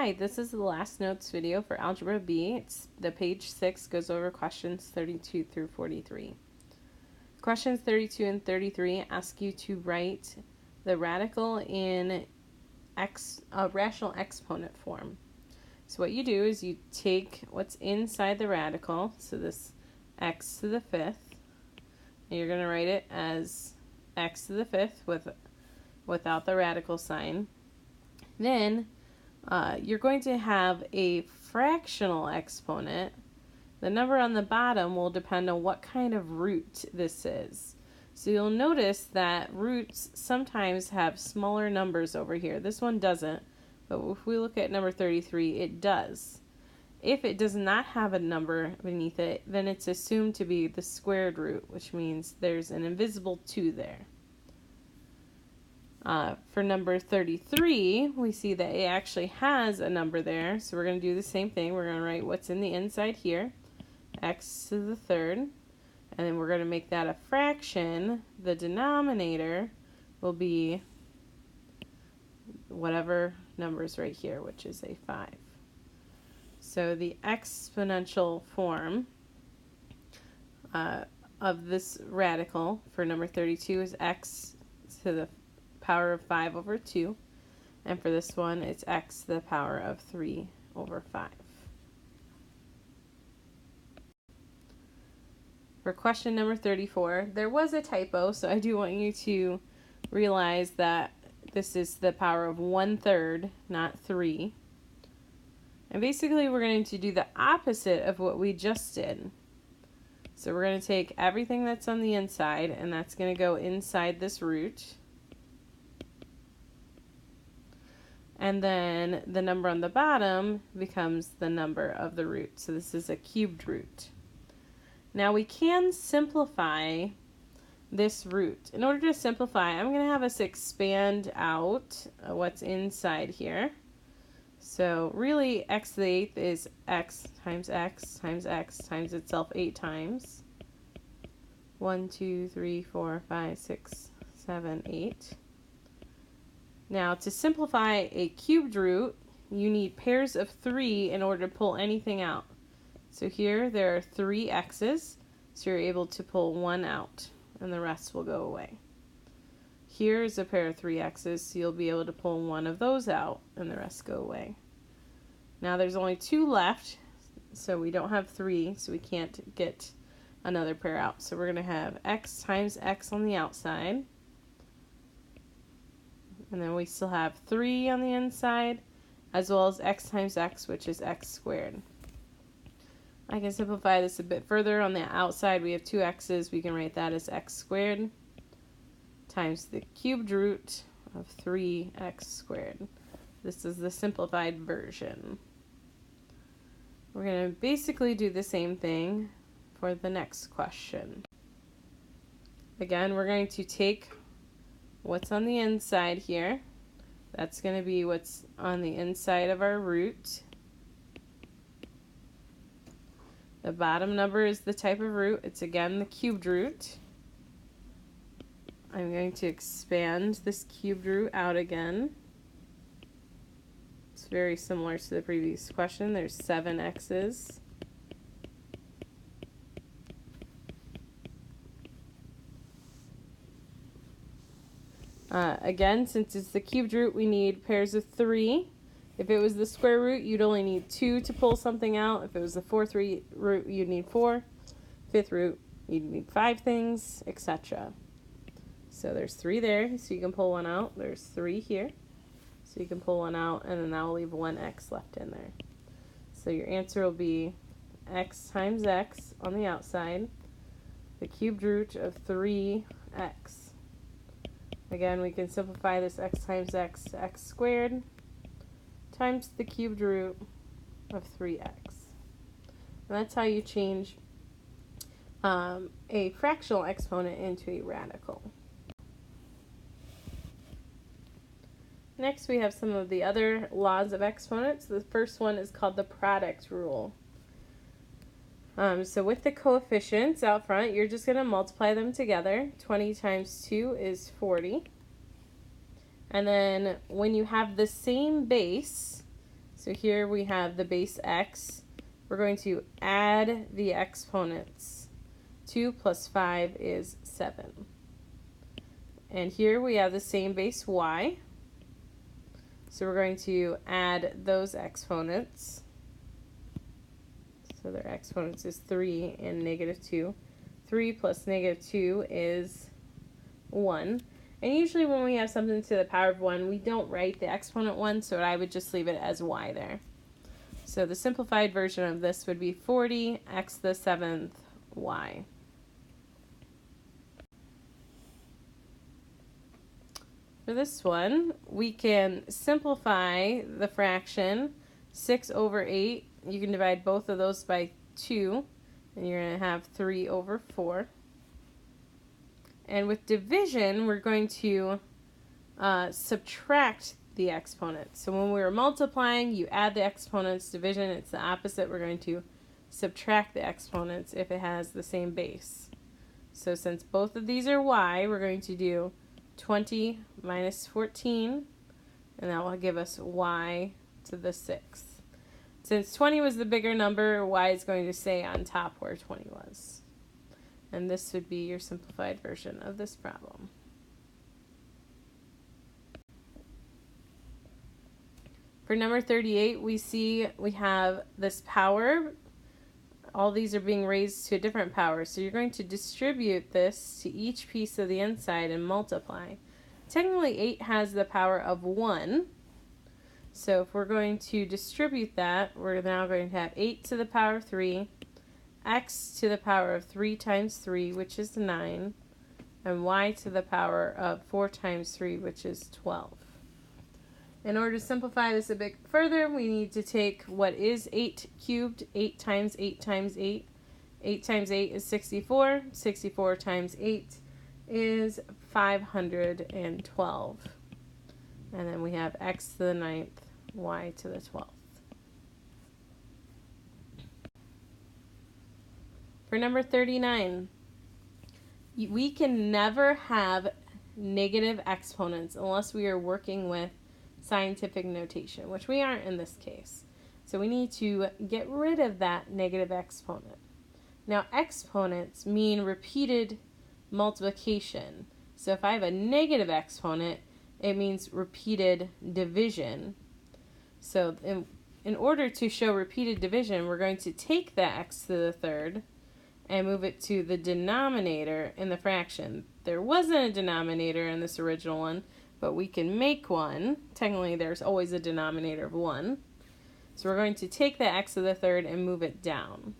Hi, this is the last notes video for Algebra B. It's the page 6 goes over questions 32 through 43. Questions 32 and 33 ask you to write the radical in rational exponent form. So what you do is you take what's inside the radical, so this x to the fifth, and you're going to write it as x to the fifth without the radical sign. Then you're going to have a fractional exponent. The number on the bottom will depend on what kind of root this is. So you'll notice that roots sometimes have smaller numbers over here. This one doesn't, but if we look at number 33, it does. If it does not have a number beneath it, then it's assumed to be the squared root, which means there's an invisible 2 there. For number 33, we see that it actually has a number there, so we're going to do the same thing. We're going to write what's in the inside here, x to the third, and then we're going to make that a fraction. The denominator will be whatever number is right here, which is a 5. So the exponential form of this radical for number 32 is x to the power of 5 over 2, and for this one it's x to the power of 3 over 5. For question number 34, there was a typo, so I do want you to realize that this is the power of 1/3, not 3. And basically we're going to do the opposite of what we just did. So we're going to take everything that's on the inside, and that's going to go inside this root. And then the number on the bottom becomes the number of the root. So this is a cubed root. Now we can simplify this root. In order to simplify, I'm going to have us expand out what's inside here. So really x to the 8th is x times x times x times itself 8 times. 1, 2, 3, 4, 5, 6, 7, 8. Now, to simplify a cubed root, you need pairs of 3 in order to pull anything out. So here there are 3 x's, so you're able to pull 1 out, and the rest will go away. Here is a pair of 3 x's, so you'll be able to pull 1 of those out, and the rest go away. Now there's only 2 left, so we don't have 3, so we can't get another pair out. So we're going to have x times x on the outside. And then we still have 3 on the inside, as well as x times x, which is x squared. I can simplify this a bit further. On the outside, we have 2 x's. We can write that as x squared times the cubed root of 3x squared. This is the simplified version. We're going to basically do the same thing for the next question. Again, we're going to take what's on the inside here. That's going to be what's on the inside of our root. The bottom number is the type of root. It's again the cubed root. I'm going to expand this cubed root out again. It's very similar to the previous question. There's 7 x's. Again, since it's the cubed root, we need pairs of 3. If it was the square root, you'd only need 2 to pull something out. If it was the 4th root, you'd need 4. 5th root, you'd need 5 things, etc. So there's 3 there, so you can pull 1 out. There's 3 here, so you can pull 1 out, and then that will leave 1 x left in there. So your answer will be x times x on the outside, the cubed root of 3x. Again, we can simplify this x times x to x squared times the cubed root of 3x. And that's how you change a fractional exponent into a radical. Next, we have some of the other laws of exponents. The first one is called the product rule. So with the coefficients out front, you're just going to multiply them together. 20 times 2 is 40. And then when you have the same base, So here we have the base x. We're going to add the exponents. 2 plus 5 is 7. And here we have the same base y. So we're going to add those exponents. So their exponents is 3 and negative 2. 3 plus negative 2 is 1. And usually when we have something to the power of 1, we don't write the exponent 1, so I would just leave it as y there. So the simplified version of this would be 40 x to the 7th y. For this one, we can simplify the fraction 6 over 8. You can divide both of those by 2, and you're going to have 3 over 4. And with division, we're going to subtract the exponents. So when we were multiplying, you add the exponents. Division, it's the opposite. We're going to subtract the exponents if it has the same base. So since both of these are y, we're going to do 20 minus 14, and that will give us y to the 6th. Since 20 was the bigger number, y is going to stay on top where 20 was. And this would be your simplified version of this problem. For number 38, we see we have this power. All these are being raised to a different power. So you're going to distribute this to each piece of the inside and multiply. Technically, 8 has the power of 1. So if we're going to distribute that, we're now going to have 8 to the power of 3, x to the power of 3 times 3, which is 9, and y to the power of 4 times 3, which is 12. In order to simplify this a bit further, we need to take what is 8 cubed, 8 times 8 times 8. 8 times 8 is 64. 64 times 8 is 512. And then we have x to the 9th, y to the 12th. For number 39, we can never have negative exponents unless we are working with scientific notation, which we aren't in this case. So we need to get rid of that negative exponent. Now, exponents mean repeated multiplication. So if I have a negative exponent, it means repeated division. So in order to show repeated division, we're going to take that x to the third and move it to the denominator in the fraction. There wasn't a denominator in this original one, but we can make one. Technically, there's always a denominator of 1. So we're going to take the x to the third and move it down.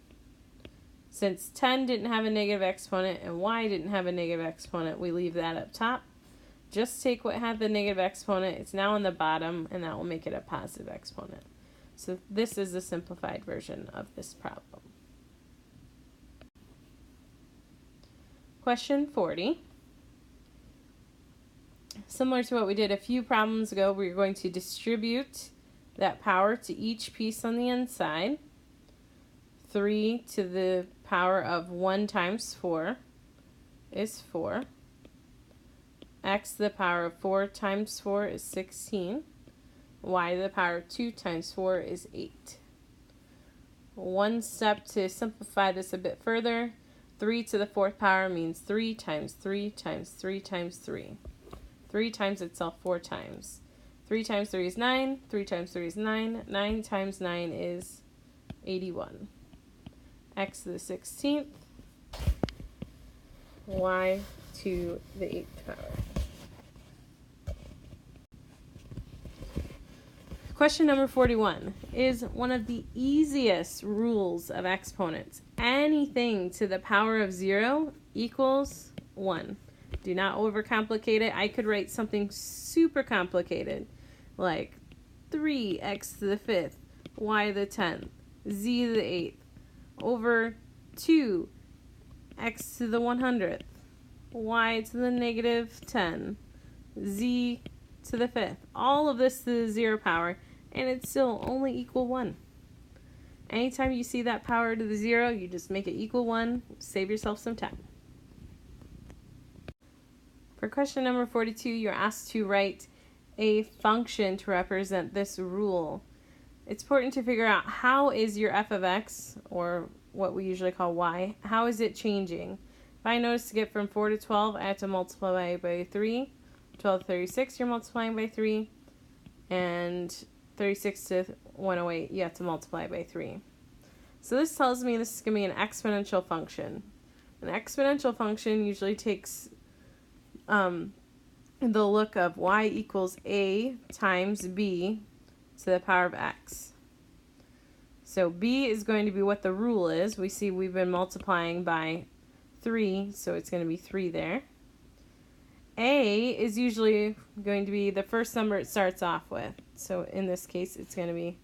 Since 10 didn't have a negative exponent and y didn't have a negative exponent, we leave that up top. Just take what had the negative exponent, it's now on the bottom, and that will make it a positive exponent. So this is the simplified version of this problem. Question 40. Similar to what we did a few problems ago, we're going to distribute that power to each piece on the inside. 3 to the power of 1 times 4 is 4. X to the power of 4 times 4 is 16. Y to the power of 2 times 4 is 8. One step to simplify this a bit further. 3 to the 4th power means 3 times 3 times 3 times 3. 3 times itself 4 times. 3 times 3 is 9. 3 times 3 is 9. 9 times 9 is 81. X to the 16th. Y to the 8th power. Question number 41 is one of the easiest rules of exponents. Anything to the power of 0 equals 1. Do not overcomplicate it. I could write something super complicated like 3x to the 5th, y to the 10th, z to the 8th, over 2 x to the 100th, y to the negative 10, z to the 5th. All of this to the 0 power, and it's still only equal 1. Anytime you see that power to the 0, you just make it equal 1. Save yourself some time. For question number 42, you're asked to write a function to represent this rule. it's important to figure out how is your f of x, or what we usually call y, how is it changing? If I notice to get from 4 to 12, I have to multiply by 3. 12 to 36, you're multiplying by 3. And 36 to 108, you have to multiply by 3. So this tells me this is going to be an exponential function. An exponential function usually takes the look of y equals a times b to the power of x. So b is going to be what the rule is. We see we've been multiplying by 3, so it's going to be 3 there. A is usually going to be the first number it starts off with. So in this case, it's going to be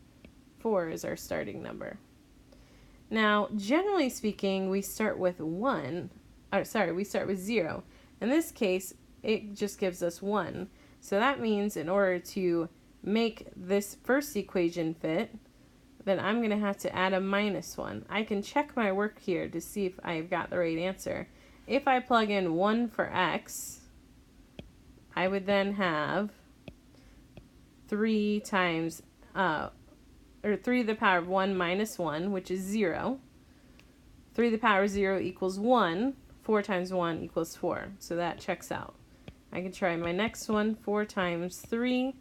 4 is our starting number. Now, generally speaking, we start with 0. In this case, it just gives us 1. So that means in order to make this first equation fit, then I'm going to have to add a -1. I can check my work here to see if I've got the right answer. If I plug in 1 for x, I would then have 3 times, 3 to the power of 1 minus 1, which is 0. 3 to the power of 0 equals 1. 4 times 1 equals 4. So that checks out. I can try my next one. 4 times 3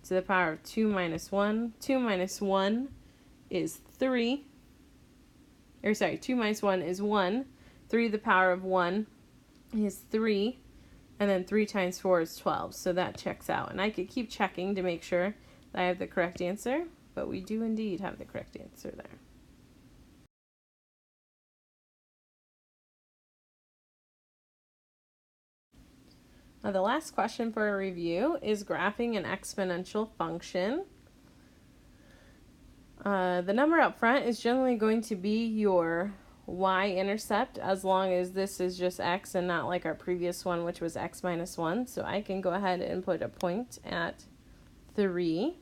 to the power of 2 minus 1. 2 minus 1 is 3. 2 minus 1 is 1. 3 to the power of 1 is 3. And then 3 times 4 is 12. So that checks out. And I could keep checking to make sure that I have the correct answer. But we do indeed have the correct answer there. Now the last question for a review is graphing an exponential function. The number up front is generally going to be your y-intercept, as long as this is just x and not like our previous one, which was x minus 1. So I can go ahead and put a point at 3.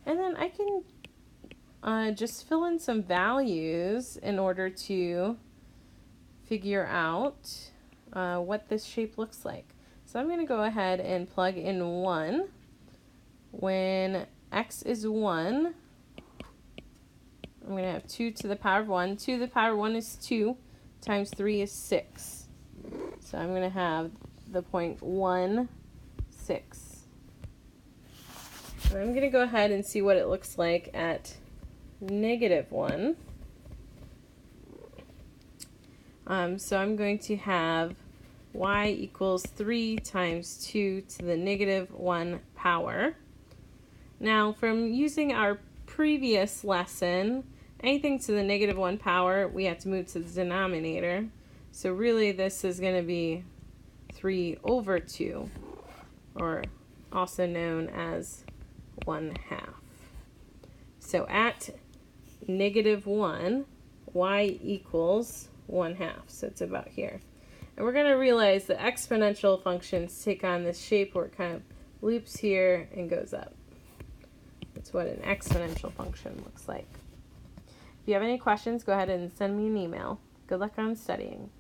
And then I can just fill in some values in order to figure out what this shape looks like. So I'm going to go ahead and plug in 1. When x is 1, I'm going to have 2 to the power of 1. 2 to the power of 1 is 2 times 3 is 6. So I'm going to have the point 1, 6. And I'm going to go ahead and see what it looks like at -1. So I'm going to have y equals 3 times 2 to the -1 power. Now, from using our previous lesson, anything to the -1 power, we have to move to the denominator. So really this is going to be 3 over 2, or also known as 1/2. So at -1, y equals 1/2. So it's about here. And we're going to realize the exponential functions take on this shape where it kind of loops here and goes up. That's what an exponential function looks like. If you have any questions, go ahead and send me an email. Good luck on studying.